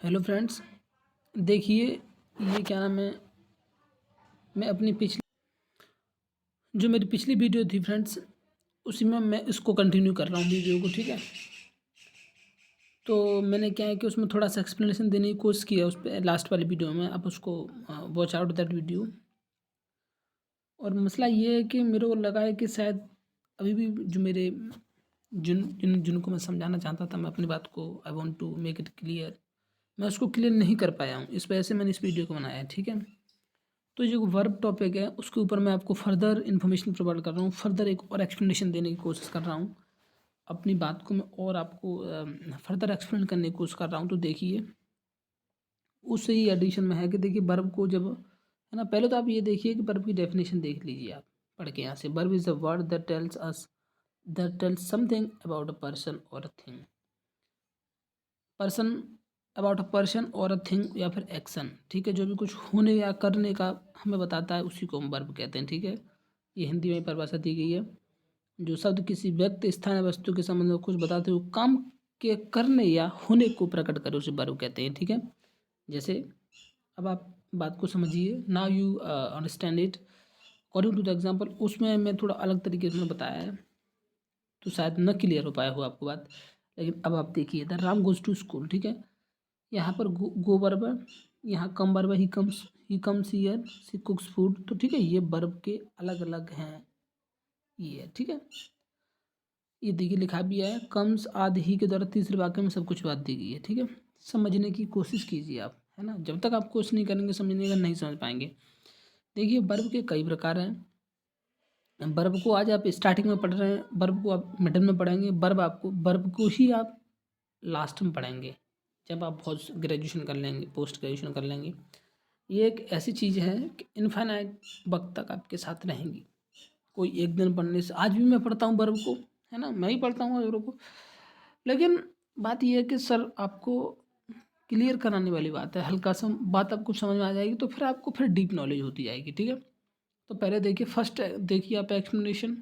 Hello friends, देखिए ये क्या नाम है। मैं अपनी मेरी पिछली वीडियो थी फ्रेंड्स, उसी में मैं इसको कंटिन्यू कर रहा हूँ वीडियो को। ठीक है, तो मैंने क्या है कि उसमें थोड़ा सा एक्सप्लेनेशन देने की कोशिश किया उस पर लास्ट वाली वीडियो में। आप उसको वॉच आउट दैट वीडियो। और मसला ये है कि मेरे को लगा है कि शायद अभी भी जो मेरे जिनको मैं समझाना चाहता था, मैं अपनी बात को I want to make it clear, मैं उसको क्लियर नहीं कर पाया हूँ। इस वजह से मैंने इस वीडियो को बनाया है। ठीक है, तो जो वर्ब टॉपिक है उसके ऊपर मैं आपको फर्दर इन्फॉर्मेशन प्रोवाइड कर रहा हूँ, फर्दर एक और एक्सप्लेनेशन देने की कोशिश कर रहा हूँ। अपनी बात को मैं और आपको फर्दर एक्सप्लेन करने की कोशिश कर रहा हूँ। तो देखिए उससे ही एडिशन में है कि देखिए वर्ब को जब है ना, पहले तो आप ये देखिए कि वर्ब की डेफिनेशन देख लीजिए आप पढ़ के यहाँ से। Verb is a word that tells something about a person और a thing. Person about a person और अ थिंग या फिर एक्शन। ठीक है, जो भी कुछ होने या करने का हमें बताता है उसी को हम वर्ब कहते हैं। ठीक है, ये हिंदी में परिभाषा दी गई है। जो शब्द किसी व्यक्ति, स्थान या वस्तु के संबंध में कुछ बताते हुए काम के करने या होने को प्रकट करे उसे वर्ब कहते हैं। ठीक है, जैसे अब आप बात को समझिए। Now you understand it according to the example. उसमें मैं थोड़ा अलग तरीके से बताया है, तो शायद न क्लियर हो पाया हो आपको बात। लेकिन अब आप देखिए, the Ram goes to school. ठीक है, यहाँ पर गो वर्ब है, यहाँ कम वर्ब है, he comes here, she कुक्स food. तो ठीक है, ये वर्ब के अलग अलग हैं ये है। ठीक है, ये देखिए लिखा भी है, कम्स आदि ही के द्वारा तीसरे वाक्य में सब कुछ बात दी गई है। ठीक है, समझने की कोशिश कीजिए आप, है ना। जब तक आप कोशिश नहीं करेंगे समझने का, नहीं समझ पाएंगे। देखिए वर्ब के कई प्रकार हैं। वर्ब को आज आप स्टार्टिंग में पढ़ रहे हैं, वर्ब को आप मिडल में पढ़ेंगे, वर्ब को ही आप लास्ट में पढ़ेंगे जब आप बहुत ग्रेजुएशन कर लेंगे, पोस्ट ग्रेजुएशन कर लेंगे। ये एक ऐसी चीज़ है कि इनफाइनाइट वक्त तक आपके साथ रहेंगी। कोई एक दिन पढ़ने से, आज भी मैं पढ़ता हूँ वर्ब को, है ना, मैं ही पढ़ता हूँ वर्ब को। लेकिन बात यह है कि सर आपको क्लियर कराने वाली बात है, हल्का सा बात आपको समझ में आ जाएगी तो फिर आपको फिर डीप नॉलेज होती जाएगी। ठीक है, तो पहले देखिए, फर्स्ट देखिए आप एक्सप्लेनेशन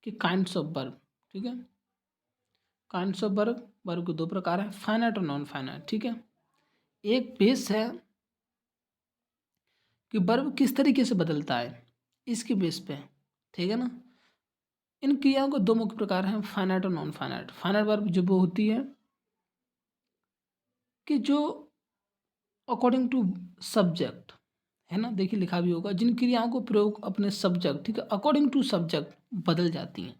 कि काइंड्स ऑफ वर्ब। ठीक है, काइंड्स ऑफ वर्ब, वर्ब के दो प्रकार हैं, फाइनाइट और नॉन फाइनाइट। ठीक है, एक बेस है कि वर्ब किस तरीके से बदलता है, इसके बेस पे। ठीक है ना, इन क्रियाओं के दो मुख्य प्रकार हैं, फाइनाइट और नॉन फाइनाइट। फाइनाइट वर्ब जो वो होती है कि जो अकॉर्डिंग टू सब्जेक्ट, है ना, देखिए लिखा भी होगा, जिन क्रियाओं को प्रयोग अपने सब्जेक्ट, ठीक है, अकॉर्डिंग टू सब्जेक्ट बदल जाती हैं,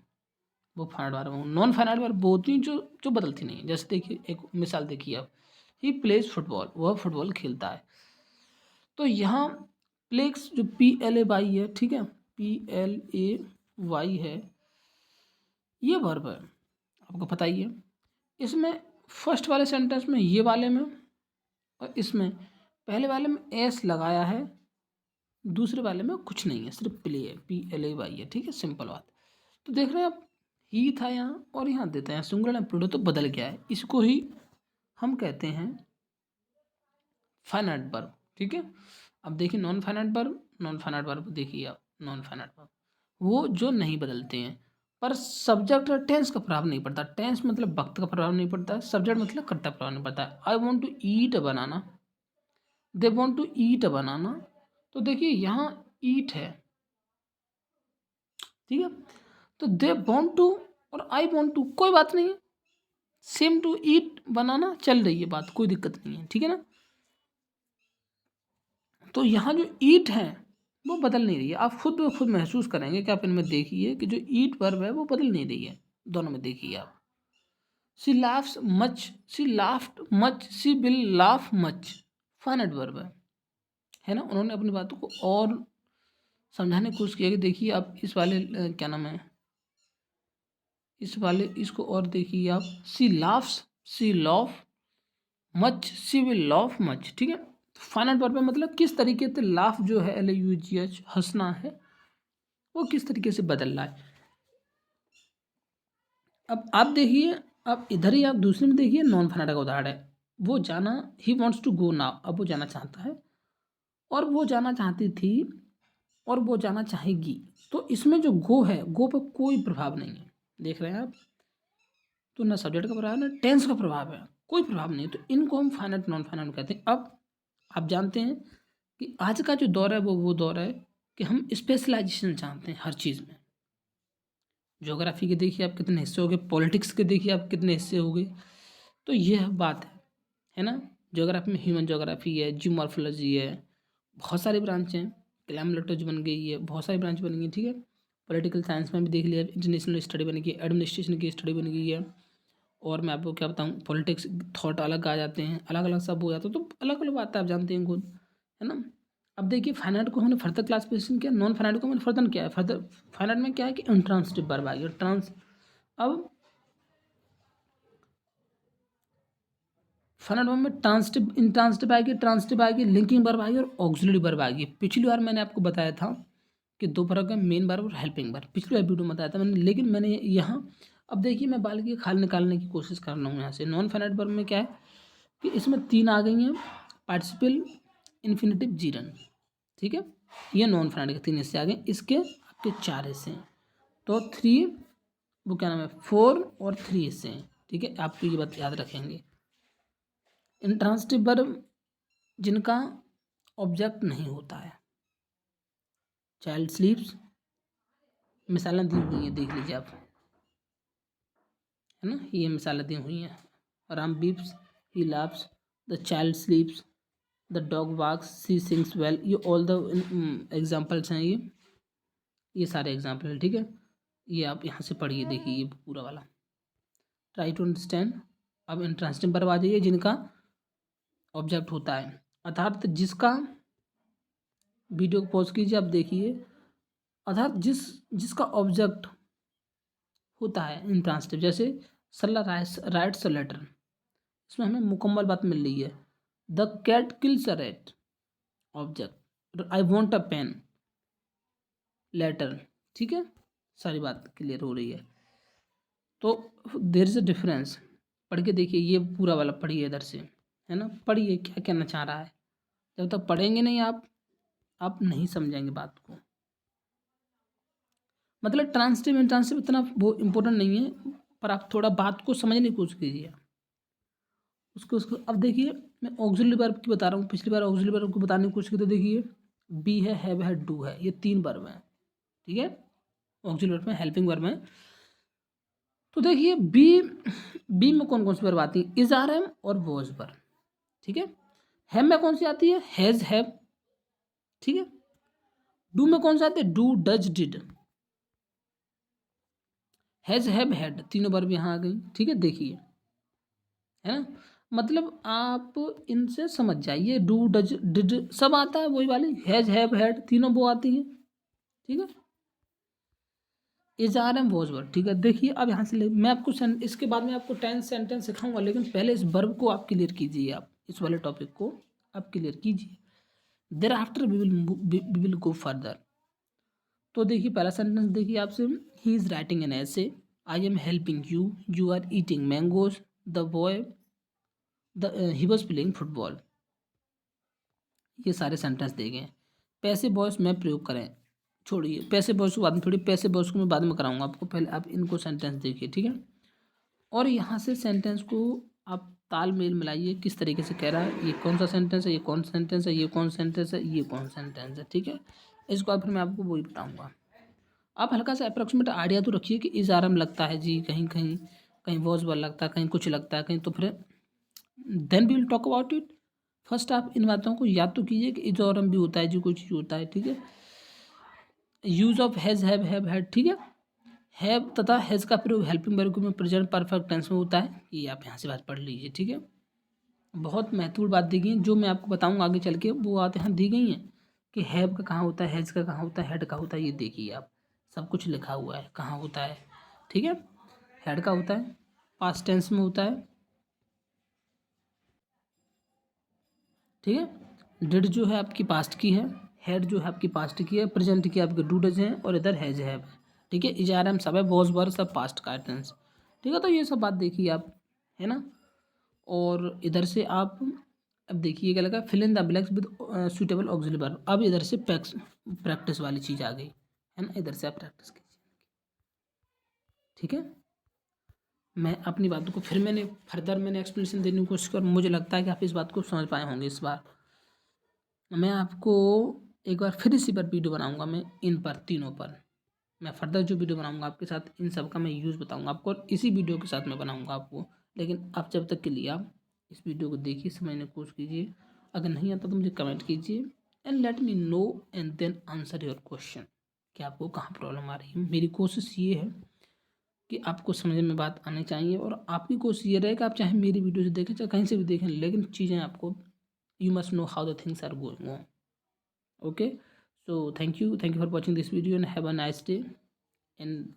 वो finite verb. Non finite verb वो होती हैं जो जो बदलती नहीं। जैसे देखिए एक मिसाल देखिए आप, ही प्लेज फुटबॉल, वह फुटबॉल खेलता है। तो यहाँ प्लेक्स जो PLAY है, ठीक है, PLAY है, ये वर्ब है, आपको पता ही है। इसमें फर्स्ट वाले सेंटेंस में, ये वाले में, और इसमें पहले वाले में एस लगाया है, दूसरे वाले में कुछ नहीं है, सिर्फ प्ले है, PLAY है। ठीक है, सिंपल बात। तो देख रहे हैं आप, ही था यहाँ और यहाँ देते हैं सिंगुलर एंड प्लूरल, तो बदल गया है। इसको ही हम कहते हैं फाइनाइट वर्ब। ठीक है, अब देखिए non finite verb. Non finite verb देखिए आप, नॉन फाइनाइट वर्ब वो जो नहीं बदलते हैं, पर सब्जेक्ट और टेंस का प्रभाव नहीं पड़ता। टेंस मतलब वक्त का प्रभाव नहीं पड़ता है, सब्जेक्ट मतलब कर्ता प्रभाव नहीं पड़ता है। I want to eat a banana, they want to eat a banana. तो देखिए यहाँ ईट है, ठीक है, तो दे वॉन्ट टू और आई वॉन्ट टू कोई बात नहीं है, सेम टू ईट बनाना चल रही है बात, कोई दिक्कत नहीं है। ठीक है ना, तो यहाँ जो ईट है वो बदल नहीं रही है। आप खुद ब खुद महसूस करेंगे कि आप इनमें देखिए कि जो ईट वर्ब है वो बदल नहीं रही है, दोनों में देखिए आप। She laughs much, she laughed much, she will laugh much, finite verb है ना। उन्होंने अपनी बातों को और समझाने की कोशिश किया कि देखिए आप इस वाले क्या नाम है, इस वाले इसको और देखिए आप, she laughs, she laugh much, she will laugh much. ठीक है, फाइनाइट वर्ब मतलब किस तरीके से लाफ जो है, LAUGH हंसना है, वो किस तरीके से बदल रहा है। अब आप देखिए, अब इधर ही आप दूसरे में देखिए, नॉन फाइनाइट का उदाहरण है। वो जाना, he wants to go now, अब वो जाना चाहता है, और वो जाना चाहती थी, और वो जाना चाहेगी। तो इसमें जो गो है, गो पर कोई प्रभाव नहीं है, देख रहे हैं आप। तो ना सब्जेक्ट का प्रभाव है ना टेंस का प्रभाव है, कोई प्रभाव नहीं है। तो इनको हम फाइनाइट नॉन फाइनाइट कहते हैं। अब आप जानते हैं कि आज का जो दौर है वो दौर है कि हम स्पेशलाइजेशन चाहते हैं हर चीज़ में। ज्योग्राफी के देखिए आप कितने हिस्से हो गए, पॉलिटिक्स के देखिए आप कितने हिस्से हो गए। तो यह बात है ना। ज्योग्राफी में ह्यूमन ज्योग्राफी है, जियोमॉर्फोलॉजी है, बहुत सारी ब्रांच हैं, क्लाइमेटोलॉजी बन गई है, बहुत सारी ब्रांच बन गई है, ठीक है। पॉलिटिकल साइंस में भी देख लिया, इंटरनेशनल स्टडी बन गई, एडमिनिस्ट्रेशन की स्टडी बन गई है। और मैं आपको क्या बताऊँ, पॉलिटिक्स थॉट अलग आ जाते हैं, अलग अलग सब हो जाता है, तो अलग अलग बात है, आप जानते हैं खुद, है ना। अब देखिए फाइनाइट को हमने फर्दर क्लासिफिकेशन किया, नॉन फाइनाइट को हमने फर्दर क्या है, फर्दर फाइनाइट में क्या है कि इंट्रांसिटिव वर्ब आ गया, ट्रांस। अब फाइनाइट वर्ब में ट्रांसिटिव इंट्रांसिटिव आएगी, ट्रांसिटिव आएगी, लिंकिंग वर्ब आएगी और ऑक्सिलरी वर्ब आएगी। पिछली बार मैंने आपको बताया था कि दो फर्क है, मेन वर्ब और हेल्पिंग वर्ब, पिछली बार वीडियो में बताया था मैंने। लेकिन मैंने यहाँ अब देखिए मैं बाल की खाल निकालने की कोशिश कर रहा हूँ यहाँ से। नॉन फाइनाइट वर्ब में क्या है कि इसमें 3 आ गई हैं, पार्टिसिपल, इन्फिनिटिव, जीरन, ठीक है। ये नॉन फाइनाइट के 3 हिस्से आ गए, इसके आपके 4 हिस्से हैं। तो 3 वो क्या नाम है 4 और 3 हिस्से हैं, ठीक है। आप ये बात याद रखेंगे। इंट्रांसिटिव वर्ब जिनका ऑब्जेक्ट नहीं होता है, चाइल्ड स्लीप्स, मिसालें दी हुई हैं, देख लीजिए आप, है ना, ये मिसालें दी हुई हैं। Ram weeps, he laughs, the child sleeps, the dog walks, she sings well, ये ऑल द एग्जाम्पल्स हैं। ये सारे एग्जाम्पल हैं, ठीक है। ये आप यहाँ से पढ़िए, देखिए ये पूरा वाला, ट्राई टू अंडरस्टैंड। अब इंट्रांसिटिव वर्ब आ जाइए जिनका ऑब्जेक्ट होता है, अर्थात जिसका, वीडियो को पॉज कीजिए, आप देखिए, अर्थात जिसका ऑब्जेक्ट होता है इंट्रांसिटिव। जैसे सल्ला राइट्स अ लेटर, इसमें हमें मुकम्मल बात मिल रही है। The cat kills a rat, object. I want a pen, letter, ठीक है। सारी बात क्लियर हो रही है। तो देयर इज अ डिफरेंस। पढ़ के देखिए, ये पूरा वाला पढ़िए इधर से, है ना, पढ़िए क्या कहना चाह रहा है। जब तक पढ़ेंगे नहीं आप नहीं समझेंगे बात को। मतलब ट्रांसिटिव इंट्रांसिटिव इतना वो इम्पोर्टेंट नहीं है, पर आप थोड़ा बात को समझने की कोशिश कीजिए उसको। अब देखिए मैं ऑक्सिलरी वर्ब की बता रहा हूँ, पिछली बार ऑक्सिलरी वर्ब को बताने की कोशिश की, तो देखिए बी है, हैव है, डू है, ये 3 वर्ब हैं, ठीक है। ऑक्सिलरी वर्ब में हेल्पिंग वर्ब में, तो देखिए बी में कौन कौन सी वर्ब आती है, इज, आर, एम और वॉज वर्ब, ठीक है। हैव में कौन सी आती है, हैज, हैव, ठीक है। डू में कौन सा आती है, do, does, did, has, have, had, तीनों वर्ब यहाँ आ गई, ठीक है। देखिए, है ना, मतलब आप इनसे समझ जाइए, डू, डज, डिड सब आता है, वही वाली, हैज, हैव, हैड, तीनों वो आती हैं, ठीक है। Is, are, am, was verb, ठीक है। देखिए अब यहाँ से मैं आपको इसके बाद में आपको टेंस सेंटेंस सिखाऊंगा, लेकिन पहले इस वर्ब को आप क्लियर कीजिए, आप इस वाले टॉपिक को आप क्लियर कीजिए, there after we will go further. तो देखिए पहला सेंटेंस देखिए आपसे, he is writing an essay, I am helping you, you are eating mangoes, the boy he was playing football. ये सारे सेंटेंस दिए गए हैं। पैसे वॉइस में प्रयोग करें, छोड़िए पैसे वॉइस को बाद में, थोड़ी पैसे वॉइस को मैं बाद में कराऊंगा आपको, पहले आप इनको सेंटेंस देखिए, ठीक है। और यहाँ से सेंटेंस को आप तालमेल मिलाइए, किस तरीके से कह रहा है, ये कौन सा सेंटेंस है, ये कौन सेंटेंस है, ये कौन सेंटेंस है, ये कौन सेंटेंस है, ठीक है। इसको बाद फिर मैं आपको वही बताऊँगा। आप हल्का सा अप्रॉक्सीमेट आइडिया तो रखिए कि इज, आर, एम लगता है जी, कहीं कहीं कहीं वॉज वर्ब लगता है, कहीं कुछ लगता है कहीं, तो फिर then we will talk about it. First आप इन बातों को याद तो कीजिए कि इज और एम भी होता है जी, कोई चीज़ होता है, ठीक है। Use of has, have, had, ठीक है। हैव तथा हैज का प्रयोग हेल्पिंग वर्ब में प्रेजेंट परफेक्ट टेंस में होता है, ये आप यहाँ से बात पढ़ लीजिए, ठीक है। बहुत महत्वपूर्ण बात दी गई है, जो मैं आपको बताऊंगा आगे चल के, वो बात यहाँ दी गई हैं कि हैव का कहाँ होता है, हैज का कहाँ होता है, हेड का होता है, ये देखिए आप सब कुछ लिखा हुआ है कहाँ होता है, ठीक है। हेड का होता है, पास्ट टेंस में होता है, ठीक है। डिड जो है आपकी पास्ट की है, हेड जो है आपकी पास्ट की है, प्रेजेंट की आपके डू डज हैं, और इधर हैज हैव, ठीक है। इज, आर, एम सब है, वॉज वर सब पास्ट का टेंस, ठीक है। तो ये सब बात देखिए आप, है ना। और इधर से आप अब देखिए क्या लगा, fill in the blanks with suitable auxiliary verb. अब इधर से प्रैक्टिस वाली चीज़ आ गई, है ना, इधर से आप प्रैक्टिस कीजिए, ठीक है। मैं अपनी बातों को फिर मैंने एक्सप्लेनेशन देने की कोशिश कर, मुझे लगता है कि आप इस बात को समझ पाए होंगे। इस बार मैं आपको एक बार फिर इसी पर वीडियो बनाऊंगा, मैं इन पर तीनों पर मैं फर्दर जो वीडियो बनाऊंगा आपके साथ, इन सब का मैं यूज़ बताऊंगा आपको, और इसी वीडियो के साथ मैं बनाऊंगा आपको। लेकिन आप जब तक के लिए आप इस वीडियो को देखिए, समझने की कोशिश कीजिए। अगर नहीं आता तो मुझे कमेंट कीजिए and let me know and then answer your question कि आपको कहाँ प्रॉब्लम आ रही है। मेरी कोशिश ये है कि आपको समझ में बात आनी चाहिए, और आपकी कोशिश ये रहे कि आप चाहे मेरी वीडियो से देखें चाहे कहीं से भी देखें, लेकिन चीज़ें आपको, you must know how the things are going on. Okay, so thank you for watching this video and have a nice day. And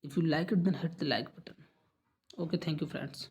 if you like it, then hit the like button. Okay, thank you friends.